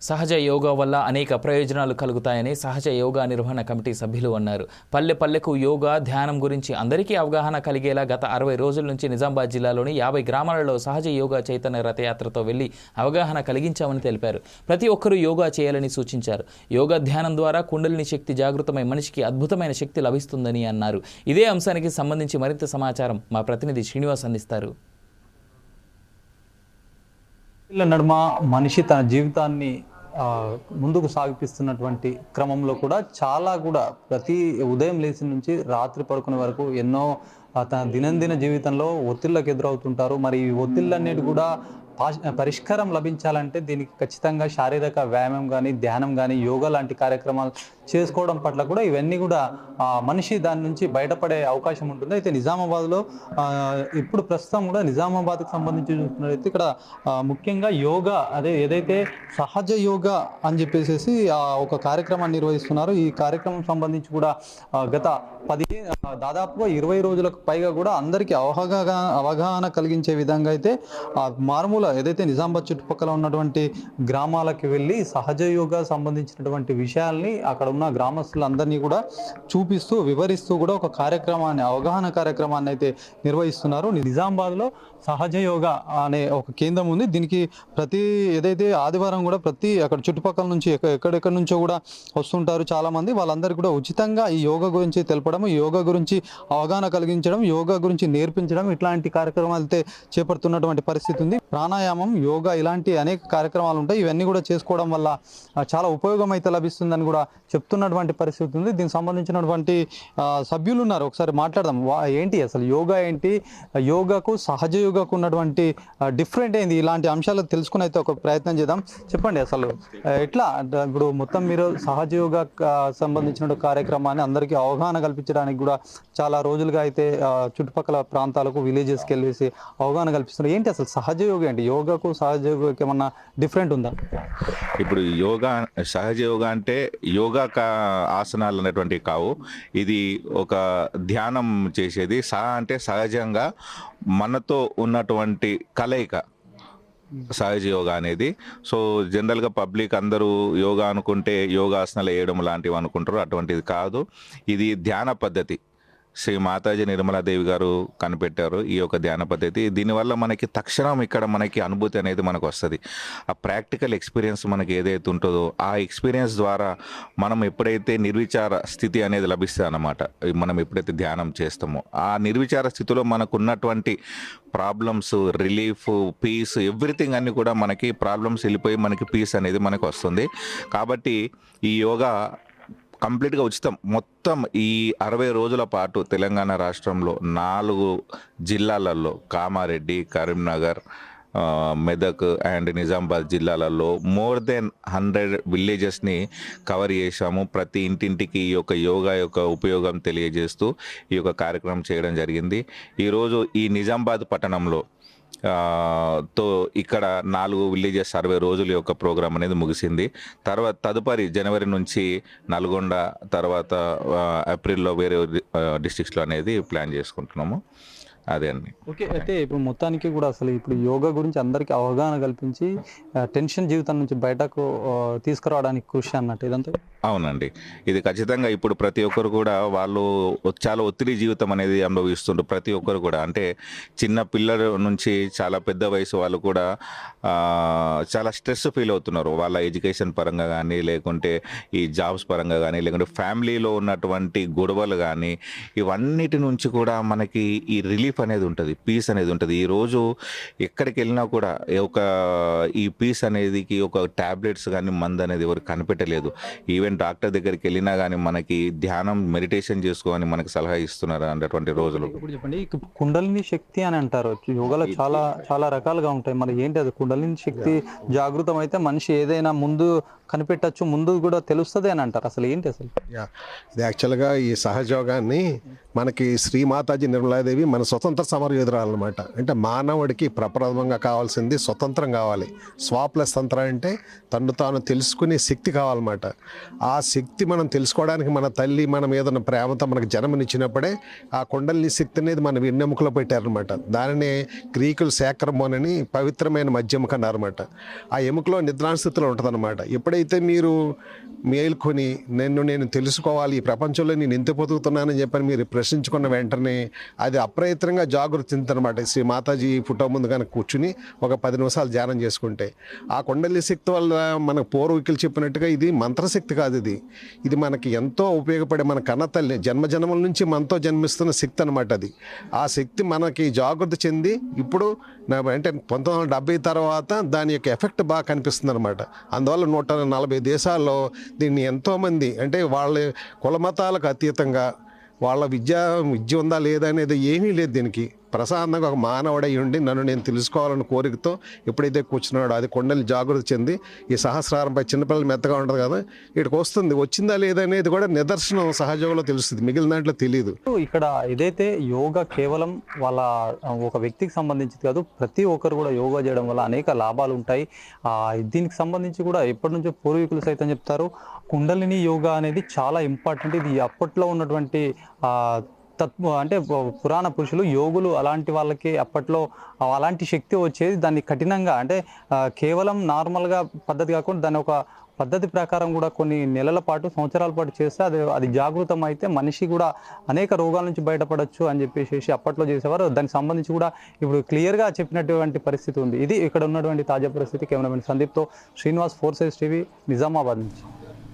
సహజ యోగా వల్ల అనేక ప్రయోజనాలు కలుగుతాయని సహజ యోగా నిర్వహణ కమిటీ సభ్యులు అన్నారు. పల్లె పల్లెకు యోగా ధ్యానం గురించి అందరికీ అవగాహన కలిగేలా గత 60 రోజుల నుంచి నిజామాబాద్ జిల్లాలోని 50 గ్రామాలలో సహజ యోగా చైతన్య రథయాత్రతో వెళ్లి అవగాహన కలిగించామని తెలిపారు. ప్రతి ఒక్కరూ యోగా చేయాలని సూచించారు. యోగా ధ్యానం ద్వారా కుండలిని శక్తి జాగృతమై మనిషికి అద్భుతమైన శక్తి లభిస్తుందని అన్నారు. ఇదే అంశానికి సంబంధించి మరింత సమాచారం మా ప్రతినిధి శ్రీనివాస్ అందిస్తారు. నడుమ మనిషి తన జీవితాన్ని ముందుకు సాగిపిస్తున్నటువంటి క్రమంలో కూడా చాలా కూడా ప్రతి ఉదయం లేచి నుంచి రాత్రి పడుకునే వరకు ఎన్నో తన దినందిన జీవితంలో ఒత్తిళ్ళకు ఎదురవుతుంటారు. మరి ఈ ఒత్తిళ్ళన్నిటి కూడా పరిష్కారం లభించాలంటే దీనికి ఖచ్చితంగా శారీరక వ్యాయామం కానీ ధ్యానం కానీ యోగా లాంటి కార్యక్రమాలు చేసుకోవడం పట్ల కూడా ఇవన్నీ కూడా మనిషి దాని నుంచి బయటపడే అవకాశం ఉంటుంది. అయితే నిజామాబాద్లో ఇప్పుడు ప్రస్తుతం కూడా నిజామాబాద్కి సంబంధించి చూస్తున్నట్లయితే ఇక్కడ ముఖ్యంగా యోగా ఏదైతే సహజ యోగా అని చెప్పేసి ఒక కార్యక్రమాన్ని నిర్వహిస్తున్నారు. ఈ కార్యక్రమం సంబంధించి కూడా గత దాదాపుగా 20 రోజులకు పైగా కూడా అందరికీ అవగాహన కలిగించే విధంగా అయితే మారుమూల ఏదైతే నిజామాబాద్ చుట్టుపక్కల ఉన్నటువంటి గ్రామాలకు వెళ్ళి సహజ యోగా సంబంధించినటువంటి విషయాల్ని అక్కడ ఉన్న గ్రామస్తులందరినీ కూడా చూపిస్తూ వివరిస్తూ కూడా ఒక కార్యక్రమాన్ని అవగాహన కార్యక్రమాన్ని అయితే నిర్వహిస్తున్నారు. నిజామాబాద్లో సహజ యోగా అనే ఒక కేంద్రం ఉంది. దీనికి ఏదైతే ఆదివారం కూడా అక్కడ చుట్టుపక్కల నుంచి ఎక్కడెక్కడి నుంచో కూడా వస్తుంటారు చాలా మంది. వాళ్ళందరికీ కూడా ఉచితంగా ఈ యోగా గురించి తెలపడం, యోగా గురించి అవగాహన కలిగించడం, యోగా గురించి నేర్పించడం ఇట్లాంటి కార్యక్రమాలు అయితే చేపడుతున్నటువంటి పరిస్థితి ఉంది. ప్రాణాయామం, యోగా ఇలాంటి అనేక కార్యక్రమాలు ఉంటాయి. ఇవన్నీ కూడా చేసుకోవడం వల్ల చాలా ఉపయోగం అయితే లభిస్తుందని కూడా చెప్తున్నటువంటి పరిస్థితి ఉంది. దీనికి సంబంధించినటువంటి సభ్యులు ఉన్నారు, ఒకసారి మాట్లాడదాం. ఏంటి అసలు యోగా ఏంటి, యోగాకు సహజ యోగాకు ఉన్నటువంటి డిఫరెంట్ ఏంది, ఇలాంటి అంశాలు తెలుసుకుని అయితే ఒక ప్రయత్నం చేద్దాం. చెప్పండి అసలు ఎట్లా ఇప్పుడు మొత్తం మీరు సహజ యోగా సంబంధించిన కార్యక్రమాన్ని అందరికీ అవగాహన కల్పించడానికి కూడా చాలా రోజులుగా అయితే చుట్టుపక్కల ప్రాంతాలకు విలేజెస్కి వెళ్ళేసి అవగాహన కల్పిస్తున్నారు. ఏంటి అసలు సహజ యోగా ఏంటి, యోగాకు సహజ యోగాకి ఏమన్నా డిఫరెంట్ ఉందా? ఇప్పుడు సహజ యోగా అంటే యోగా ఆసనాలు అనేటువంటివి కావు. ఇది ఒక ధ్యానం చేసేది. అంటే సహజంగా మనతో ఉన్నటువంటి కలయిక సహజ యోగా అనేది. సో జనరల్గా పబ్లిక్ అందరూ యోగా అనుకుంటే యోగాసనాలు వేయడం లాంటివి అనుకుంటారు. అటువంటిది కాదు. ఇది ధ్యాన పద్ధతి. శ్రీ మాతాజీ నిర్మలాదేవి గారు కనిపెట్టారు ఈ యొక్క ధ్యాన పద్ధతి. దీనివల్ల మనకి తక్షణం ఇక్కడ మనకి అనుభూతి అనేది మనకు వస్తుంది. ఆ ప్రాక్టికల్ ఎక్స్పీరియన్స్ మనకి ఏదైతే ఉంటుందో ఆ ఎక్స్పీరియన్స్ ద్వారా మనం ఎప్పుడైతే నిర్విచార స్థితి అనేది లభిస్తుంది అన్నమాట. మనం ఎప్పుడైతే ధ్యానం చేస్తామో ఆ నిర్విచార స్థితిలో మనకు ఉన్నటువంటి ప్రాబ్లమ్స్, రిలీఫ్, పీస్, ఎవ్రీథింగ్ అన్నీ కూడా మనకి ప్రాబ్లమ్స్ వెళ్ళిపోయి మనకి పీస్ అనేది మనకు వస్తుంది. కాబట్టి ఈ యోగా కంప్లీట్గా ఉచితం. మొత్తం ఈ 60 రోజుల పాటు తెలంగాణ రాష్ట్రంలో 4 జిల్లాలలో కామారెడ్డి, కరీంనగర్, మెదక్ అండ్ నిజామాబాద్ జిల్లాలలో మోర్ దెన్ 100 విలేజెస్ని కవర్ చేశాము. ప్రతి ఇంటింటికి ఈ యొక్క యోగా యొక్క ఉపయోగం తెలియజేస్తూ ఈ యొక్క కార్యక్రమం చేయడం జరిగింది. ఈరోజు ఈ నిజామాబాద్ పట్టణంలో ఇక్కడ 4 విలేజెస్ 60 రోజుల యొక్క ప్రోగ్రాం అనేది ముగిసింది. తదుపరి జనవరి నుంచి నల్గొండ, తర్వాత ఏప్రిల్లో వేరే డిస్ట్రిక్ట్స్లో అనేది ప్లాన్ చేసుకుంటున్నాము. అదే అండి. ఓకే. అయితే ఇప్పుడు మొత్తానికి కూడా అసలు ఇప్పుడు యోగా గురించి అందరికీ అవగాహన కల్పించి టెన్షన్ జీవితం నుంచి బయటకు తీసుకురావడానికి కృషి అన్నట్టు ఇదంతా. అవునండి, ఇది ఖచ్చితంగా ఇప్పుడు ప్రతి ఒక్కరు కూడా వాళ్ళు చాలా ఒత్తిడి జీవితం అనేది అనుభవిస్తుంటారు. ప్రతి ఒక్కరు కూడా అంటే చిన్న పిల్లల నుంచి చాలా పెద్ద వయసు వాళ్ళు కూడా చాలా స్ట్రెస్ ఫీల్ అవుతున్నారు. వాళ్ళ ఎడ్యుకేషన్ పరంగా కానీ, లేకుంటే ఈ జాబ్స్ పరంగా కానీ, లేకుంటే ఫ్యామిలీలో ఉన్నటువంటి గొడవలు కానీ, ఇవన్నిటి నుంచి కూడా మనకి ఈ రిలీఫ్ అనేది ఉంటుంది, పీస్ అనేది ఉంటుంది. ఈరోజు ఎక్కడికి వెళ్ళినా కూడా ఈ పీస్ అనేది ఒక టాబ్లెట్స్ కానీ మందు అనేది ఎవరు కనిపెట్టలేదు. ఈవెన్ డాక్టర్ దగ్గరికి వెళ్ళినా కానీ మనకి ధ్యానం, మెడిటేషన్ చేసుకోమని మనకి సలహా ఇస్తున్నారు అన్నటువంటి రోజులు. ఇప్పుడు చెప్పండి, కుండలిని శక్తి అని అంటారు. యోగాలో చాలా చాలా రకాలుగా ఉంటాయి. మరి ఏంటి అది కుండలిని శక్తి జాగృతం అయితే మనిషి ఏదైనా ముందు కనిపెట్టచ్చు, ముందు కూడా తెలుస్తుంది అని అంటారు. అసలు ఏంటి అసలు? ఇది యాక్చువల్గా ఈ సహజ యోగాన్ని మనకి శ్రీ మాతాజీ నిర్మలాదేవి మన స్వతంత్ర స్వతంత్ర సమరయోధురాలన్నమాట. అంటే మానవుడికి ప్రప్రథమంగా కావాల్సింది స్వతంత్రం కావాలి. స్వాప్లెస్ తంత్ర అంటే తను తాను తెలుసుకునే శక్తి కావాలన్నమాట. ఆ శక్తి మనం తెలుసుకోవడానికి మన తల్లి మనం ఏదైనా ప్రేమతో మనకు జన్మనిచ్చినప్పుడే ఆ కుండలిని శక్తి అనేది మన వెన్నెముకలో పెట్టారనమాట. దానినే గ్రీకులు శాక్రమోన్ అని పవిత్రమైన మధ్యముఖ అన్నారన్నమాట. ఆ ఎముకలో నిద్రాస్థితిలో ఉంటుందన్నమాట. ఎప్పుడైతే మీరు మేల్కొని నేను తెలుసుకోవాలి, ఈ ప్రపంచంలో నేను ఎంత బతుకుతున్నానని చెప్పని మీరు ప్రశ్నించుకున్న వెంటనే అది అప్రయత్నంగా జాగృతి చెందుతుందన్నమాట. శ్రీ మాతాజీ ఫోటో ముందు కనుక కూర్చుని ఒక 10 నిమిషాలు ధ్యానం చేసుకుంటే ఆ కుండలి శక్తి వల్ల మన పూర్వీకులు చెప్పినట్టుగా ఇది మంత్రశక్తి కాదు, ఇది మనకి ఎంతో ఉపయోగపడే మన కన్న తల్లి జన్మజన్మల నుంచి మనతో జన్మిస్తున్న శక్తి అనమాట. అది ఆ శక్తి మనకి జాగృతి చెంది ఇప్పుడు అంటే 1970 తర్వాత దాని యొక్క ఎఫెక్ట్ బాగా కనిపిస్తుంది అనమాట. అందువల్ల 140 దేశాల్లో దీన్ని ఎంతోమంది అంటే వాళ్ళ కులమతాలకు అతీతంగా వాళ్ళ విద్య ఉందా లేదా అనేది ఏమీ లేదు. దీనికి ప్రశాంతంగా ఒక మానవుడై ఉండి నన్ను నేను తెలుసుకోవాలని కోరికతో ఎప్పుడైతే కూర్చున్నాడో అది కొండలు జాగృతి చెంది ఈ సహస్రారంపై చిన్నపిల్లలు మెత్తగా ఉంటుంది కదా, ఇక్కడికి వస్తుంది. వచ్చిందా లేదా అనేది కూడా నిదర్శనం సహజంలో తెలుస్తుంది, మిగిలిన దాంట్లో తెలియదు. ఇక్కడ ఏదైతే యోగా కేవలం వాళ్ళ ఒక వ్యక్తికి సంబంధించి కాదు, ప్రతి ఒక్కరు కూడా యోగా చేయడం వల్ల అనేక లాభాలు ఉంటాయి. దీనికి సంబంధించి కూడా ఎప్పటి నుంచో పూర్వీకులు సైతం చెప్తారు, కుండలిని యోగా అనేది చాలా ఇంపార్టెంట్. ఇది అప్పట్లో ఉన్నటువంటి అంటే పురాణ పురుషులు యోగులు అలాంటి వాళ్ళకి అప్పట్లో అలాంటి శక్తి వచ్చేది. దాన్ని కఠినంగా అంటే కేవలం నార్మల్గా పద్ధతి కాకుండా దాన్ని ఒక పద్ధతి ప్రకారం కూడా కొన్ని నెలల పాటు సంవత్సరాల పాటు చేస్తే అది జాగృతం అయితే మనిషి కూడా అనేక రోగాల నుంచి బయటపడవచ్చు అని చెప్పేసి అప్పట్లో చేసేవారు. దానికి సంబంధించి కూడా ఇప్పుడు క్లియర్గా చెప్పినటువంటి పరిస్థితి ఉంది. ఇది ఇక్కడ ఉన్నటువంటి తాజా పరిస్థితి. కెమెరామెన్ సందీప్తో శ్రీనివాస్, 4 Sides TV, నిజామాబాద్ నుంచి.